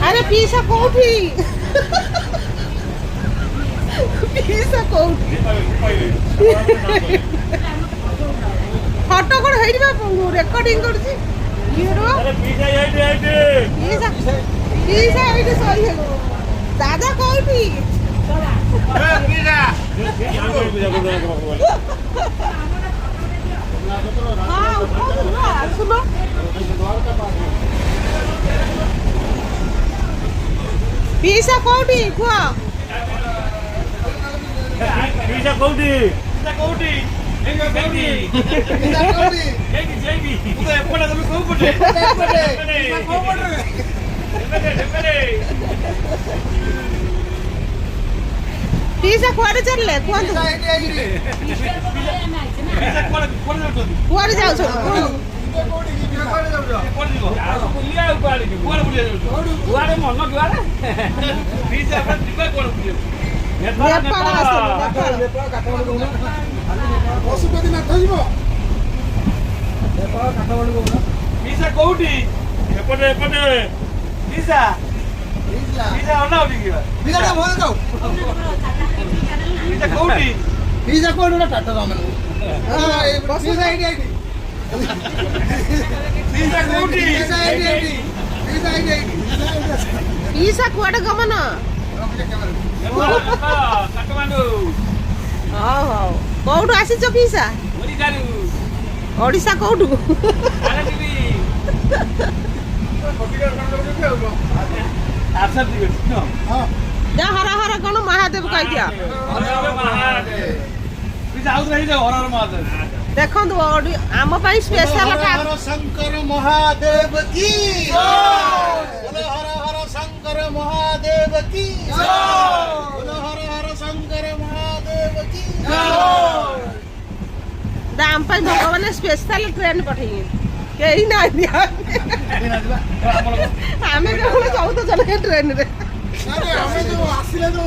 अरे पिसा कोठी पिसा कोठी फोटो कोन हेइबा रेकॉर्डिंग करछि हीरो अरे पिसा आइटे पिसा पिसा हेइटे सही है दादा कोठी ए पिसा हां सुनो पिसा कोठी कुआ पिसा कोठी एंगा कोठी पिसा कोठी एंगी जेबी उदे एपडे तमे को पटे एपडे को पटे एपडे पिसा कुआडे चलले कोन पिसा कोडे जाउ छ पिसा कुआडे गमन कौटू आसीच पिसा ओडिशा कौटू जा हरा हरा कौन महादेव कह दिया देखो आम स्पेशल हर शंकर महादेव की बोलो हर हर शंकर महादेव की बोलो हर हर शंकर महादेव की आम भगवान स्पेशल ट्रेन पठे कहीं ना आम केवल 14 जन ट्रेन रे हमें जो आसिले जो